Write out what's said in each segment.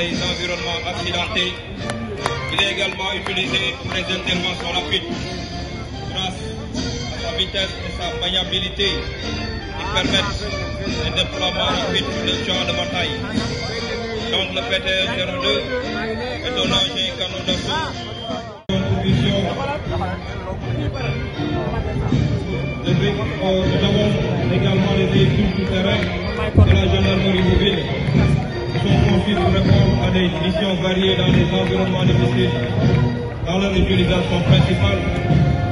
Les environnements accidentés. Il est également utilisé pour les interventions rapides grâce à sa vitesse et sa maniabilité qui permettent un déploiement rapide sur le champ de bataille. Donc le PTR-02 est un engin canon de feu. Nous avons également les véhicules tout-terrain de la gendarmerie mobile qui sont conçus pour répondre à des missions variées dans des environnements difficiles. Dans leur utilisation principale,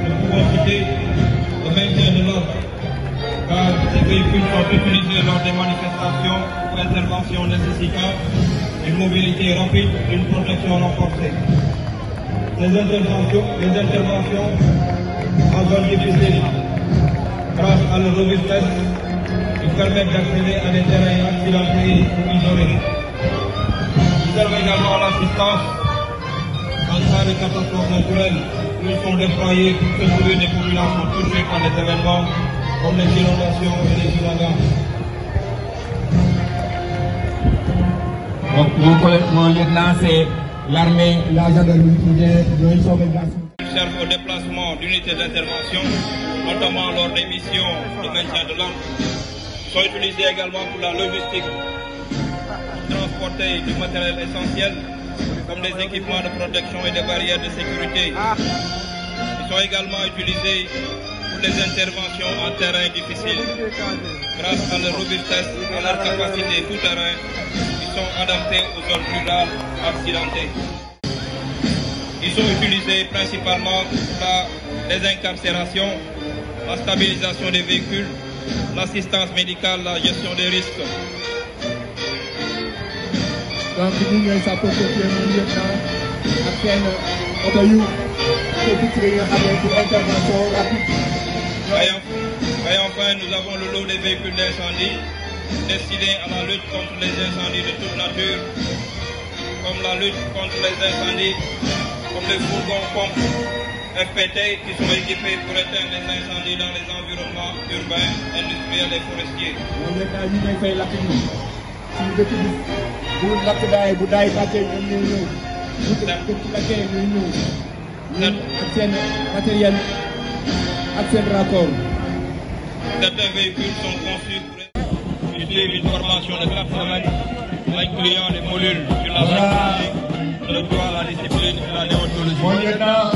nous pouvons citer le maintien de l'ordre, car ces véhicules sont utilisés lors des manifestations ou interventions nécessitant une mobilité rapide et une protection renforcée. Les interventions en zone difficile, grâce à leur robustesse, ils permettent d'accéder à des terrains accidentés ou isolés. Ils servent également à l'assistance en cas de catastrophe naturelle, où ils sont déployés pour secourir des populations touchées par des événements comme les inondations et les ouragans. Donc, mon lieutenant, c'est l'armée, la gendarmerie qui servent au déplacement d'unités d'intervention, notamment lors des missions de maintien de l'ordre, sont utilisés également pour la logistique, transporter du matériel essentiel, comme des équipements de protection et des barrières de sécurité. Ils sont également utilisés pour les interventions en terrain difficile. Grâce à leur robustesse et à leur capacité tout-terrain, ils sont adaptés aux zones rurales accidentées. Ils sont utilisés principalement pour les incarcérations, la stabilisation des véhicules, l'assistance médicale, la gestion des risques. Donc, nous sommes sapeurs-pompiers, nous intervention rapide. Et enfin, nous avons le lot des véhicules d'incendie destinés à la lutte contre les incendies de toute nature, comme la lutte contre les incendies, comme les fourgons pompes FPT qui sont équipés pour éteindre les incendies dans les environnements urbains, industriels et forestiers. Certains véhicules sont conçus pour utiliser une formation de 4 semaines, incluant les modules sur la stratégie, le droit à la discipline et la déontologie. Mon lieutenant,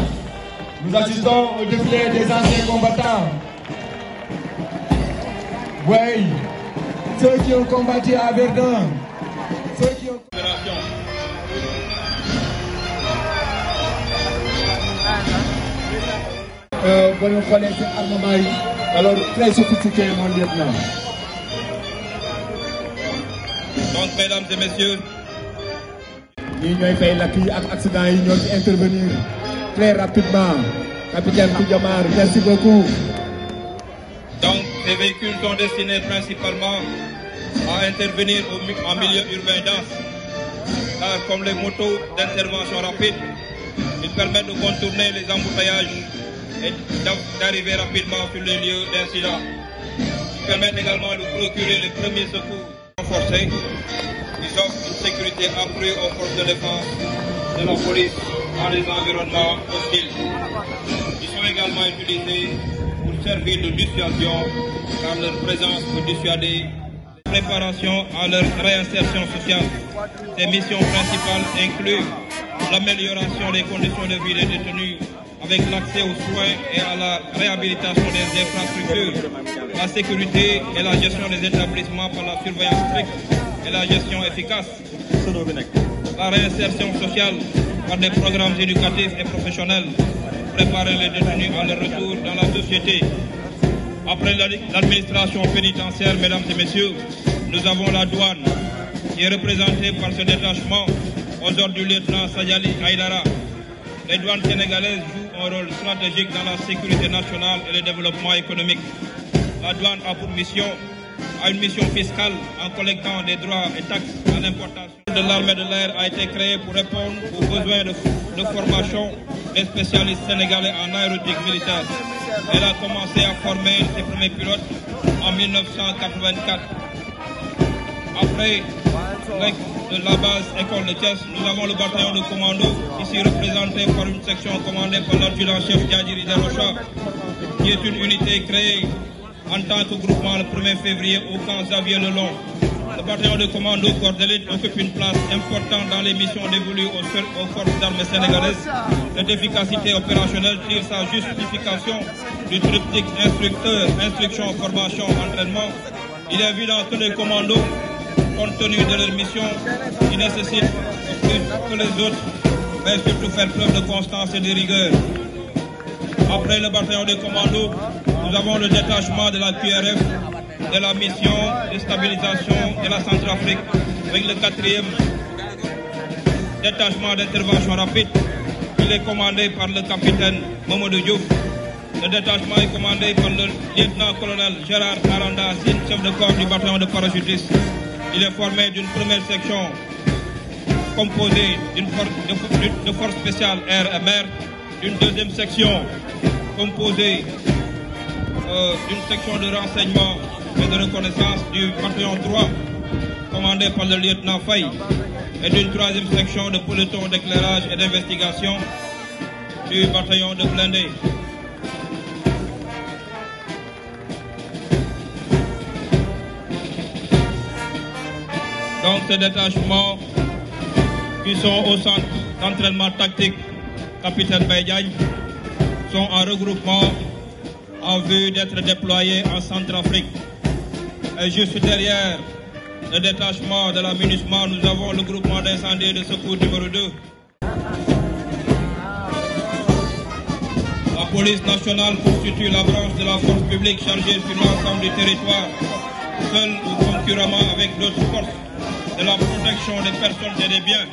nous assistons au défilé des anciens combattants. Oui, ceux qui ont combattu à Verdun, ceux qui ont... Bon, on connaît cet armement, alors très sophistiqué, mon lieutenant. Donc, mesdames et messieurs, nous avons fait l'accident, nous avons intervenir très rapidement. Capitaine Koudjamar, merci beaucoup. Donc, ces véhicules sont destinés principalement à intervenir en milieu urbain dense, car comme les motos d'intervention rapide, ils permettent de contourner les embouteillages et d'arriver rapidement sur les lieux d'incident. Ils permettent également de procurer les premiers secours renforcés. Ils offrent une sécurité accrue aux forces de défense de la police dans les environnements hostiles. Ils sont également utilisés pour servir de dissuasion, car leur présence peut dissuader la préparation à leur réinsertion sociale. Ces missions principales incluent l'amélioration des conditions de vie des détenus avec l'accès aux soins et à la réhabilitation des infrastructures, la sécurité et la gestion des établissements par la surveillance stricte et la gestion efficace, la réinsertion sociale par des programmes éducatifs et professionnels, préparer les détenus à leur retour dans la société. Après l'administration pénitentiaire, mesdames et messieurs, nous avons la douane qui est représentée par ce détachement aux ordres du lieutenant Sadjali Aïdara. Les douanes sénégalaises jouent un rôle stratégique dans la sécurité nationale et le développement économique. La douane a pour mission, une mission fiscale en collectant des droits et taxes à l'importation. L'armée de l'air a été créée pour répondre aux besoins de formation des spécialistes sénégalais en aéronautique militaire. Elle a commencé à former ses premiers pilotes en 1984. Après de la base école de Thiès. Nous avons le bataillon de commando, ici représenté par une section commandée par l'adjudant-chef Diadjiri Derocha, qui est une unité créée en tant que groupement le 1er février au camp Xavier Lelon. Le bataillon de commando corps d'élite occupe une place importante dans les missions dévolues aux forces d'armées sénégalaises. Cette efficacité opérationnelle tire sa justification du triptyque instructeur, instruction, formation, entraînement. Il est évident que les commandos, compte tenu de leur mission, qui nécessite plus que les autres, mais surtout faire preuve de constance et de rigueur. Après le bataillon de commando, nous avons le détachement de la QRF, de la mission de stabilisation de la Centrafrique, avec le 4e détachement d'intervention rapide. Il est commandé par le capitaine Mamadou Diouf. Le détachement est commandé par le lieutenant-colonel Gérard Aranda, chef de corps du bataillon de parachutistes. Il est formé d'une première section composée de forces spéciales air et mer, d'une deuxième section composée d'une section de renseignement et de reconnaissance du bataillon 3, commandé par le lieutenant Faye, et d'une troisième section de peloton d'éclairage et d'investigation du bataillon de blindés. Donc ces détachements qui sont au centre d'entraînement tactique Capitaine Baïdiagne sont en regroupement en vue d'être déployés en Centrafrique. Et juste derrière le détachement de la MINUSMA, nous avons le groupement d'incendie et de secours numéro 2. La police nationale constitue la branche de la force publique chargée sur l'ensemble du territoire, seule ou concurremment avec d'autres forces, de la protection des personnes et des biens,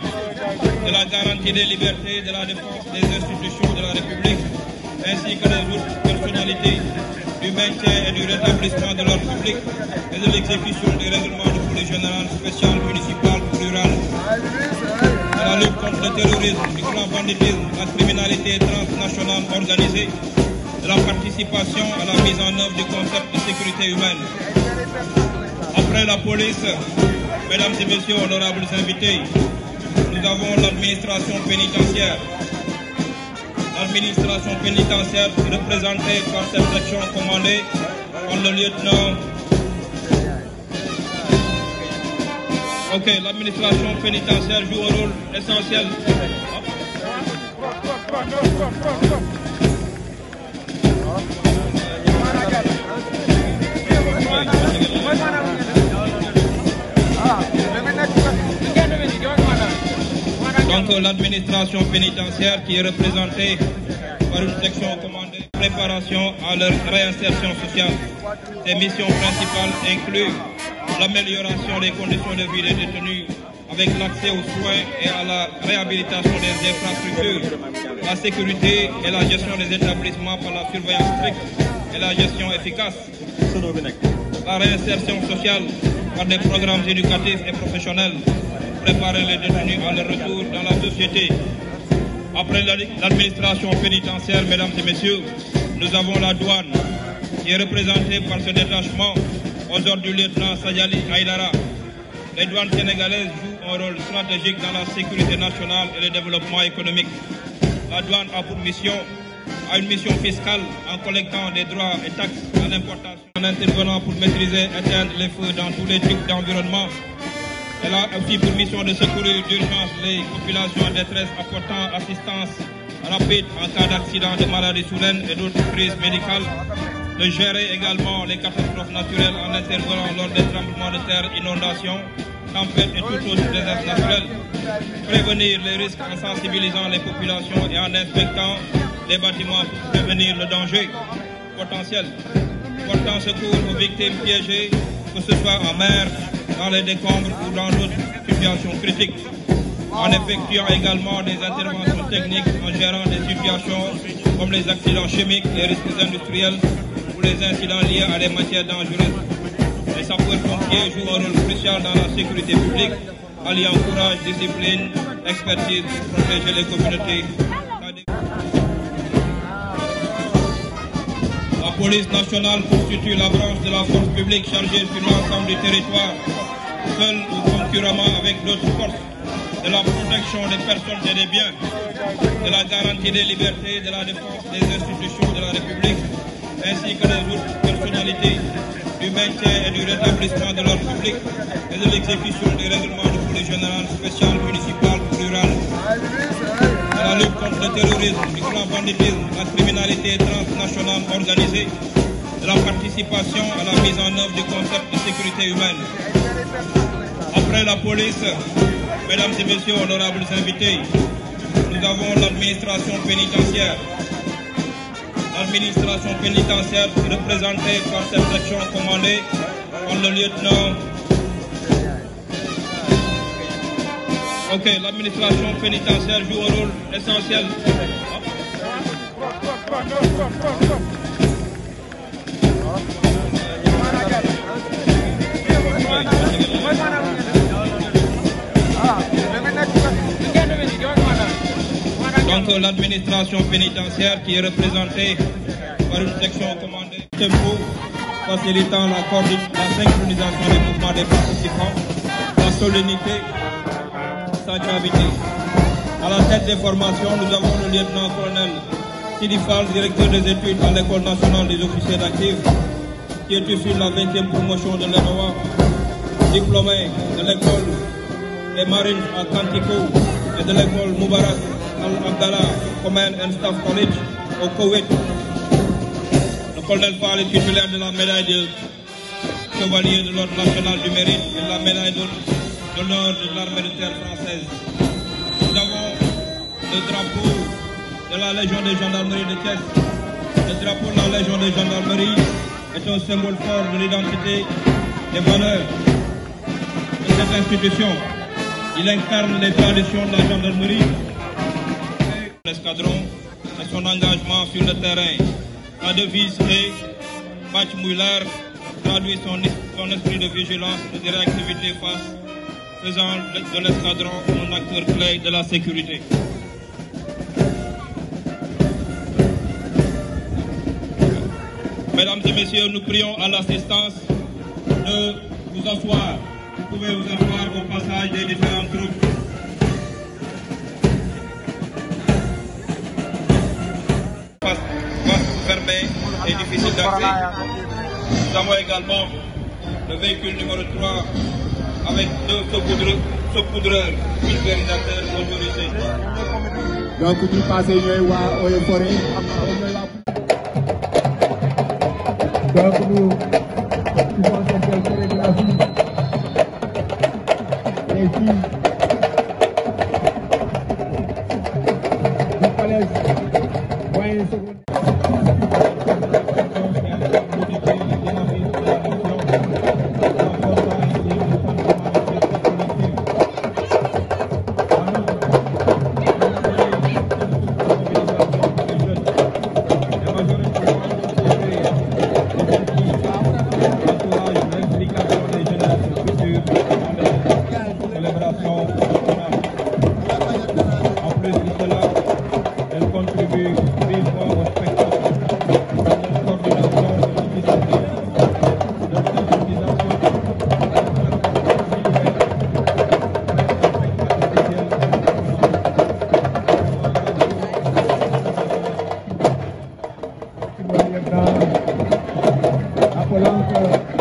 de la garantie des libertés, de la défense des institutions de la République, ainsi que des autres personnalités, du maintien et du rétablissement de l'ordre public et de l'exécution des règlements de police générale, spéciale, municipale ou rurale, de la lutte contre le terrorisme, du grand banditisme, la criminalité transnationale organisée, de la participation à la mise en œuvre du concept de sécurité humaine. Après la police, mesdames et messieurs, honorables invités, nous avons l'administration pénitentiaire. L'administration pénitentiaire représentée par cette section commandée par le lieutenant. Ok, l'administration pénitentiaire joue un rôle essentiel. Donc l'administration pénitentiaire qui est représentée par une section commandée préparation à leur réinsertion sociale. Ses missions principales incluent l'amélioration des conditions de vie des détenus avec l'accès aux soins et à la réhabilitation des infrastructures, la sécurité et la gestion des établissements par la surveillance stricte et la gestion efficace, la réinsertion sociale par des programmes éducatifs et professionnels, préparer les détenus à leur retour dans la société. Après l'administration pénitentiaire, mesdames et messieurs, nous avons la douane qui est représentée par ce détachement aux ordres du lieutenant Sadjali Aïdara. Les douanes sénégalaises jouent un rôle stratégique dans la sécurité nationale et le développement économique. La douane a une mission fiscale en collectant des droits et taxes à l'importation, en intervenant pour maîtriser et éteindre les feux dans tous les types d'environnement. Elle a aussi pour mission de secourir d'urgence les populations en détresse, apportant assistance rapide en cas d'accident, de maladie soudaine et d'autres crises médicales, de gérer également les catastrophes naturelles en intervenant lors des tremblements de terre, inondations, tempêtes et tout autre désastre naturel, prévenir les risques en sensibilisant les populations et en inspectant les bâtiments pour prévenir le danger potentiel, portant secours aux victimes piégées, que ce soit en mer, dans les décombres ou dans d'autres situations critiques, en effectuant également des interventions techniques en gérant des situations comme les accidents chimiques, les risques industriels ou les incidents liés à des matières dangereuses. Les sapeurs-pompiers jouent un rôle crucial dans la sécurité publique, alliant courage, discipline, expertise pour protéger les communautés. La police nationale constitue la branche de la force publique chargée sur l'ensemble du territoire, seul ou concurremment avec d'autres forces, de la protection des personnes et des biens, de la garantie des libertés, de la défense des institutions de la République, ainsi que des autres personnalités, du maintien et du rétablissement de l'ordre public et de l'exécution des règlements de police générale, spéciale, municipale ou rurale, de la lutte contre le terrorisme, du grand banditisme, la criminalité transnationale organisée, de la participation à la mise en œuvre du concept de sécurité humaine. Après la police, mesdames et messieurs, honorables invités, nous avons l'administration pénitentiaire. L'administration pénitentiaire représentée par cette section commandée par le lieutenant. Ok, l'administration pénitentiaire joue un rôle essentiel. Donc l'administration pénitentiaire qui est représentée par une section commandée tempo facilitant la synchronisation des mouvements des participants, la solennité, sa gravité. À la tête des formations, nous avons le lieutenant-colonel Sidi Fall, directeur des études à l'École nationale des officiers d'actifs, qui est issu de la 20e promotion de l'ENOA, diplômé de l'école des marines à Kantico et de l'école Moubarak Al-Abdallah Command and Staff College au Koweït. Le colonel Fall est titulaire de la médaille de chevalier de l'ordre national du mérite et de la médaille d'honneur de l'armée de terre française. Nous avons le drapeau de la Légion des gendarmeries de Thiès. Le drapeau de la Légion des gendarmeries est un symbole fort de l'identité, des valeurs de cette institution. Il incarne les traditions de la gendarmerie, l'escadron et son engagement sur le terrain. La devise est Bach Muller traduit son esprit de vigilance et de réactivité faisant de l'escadron un acteur clé de la sécurité. Mesdames et messieurs, nous prions à l'assistance de vous asseoir. Vous pouvez vous asseoir au passage des différentes troupes. Fermé et difficile d'accès. Nous avons également le véhicule numéro 3 avec deux saupoudreurs pulvérisateurs motorisés. Donc, nous passons à Eaux et Forêts. Donc, nous faisons cette chorégraphie. Les filles du collège moyen secondaire. Apollo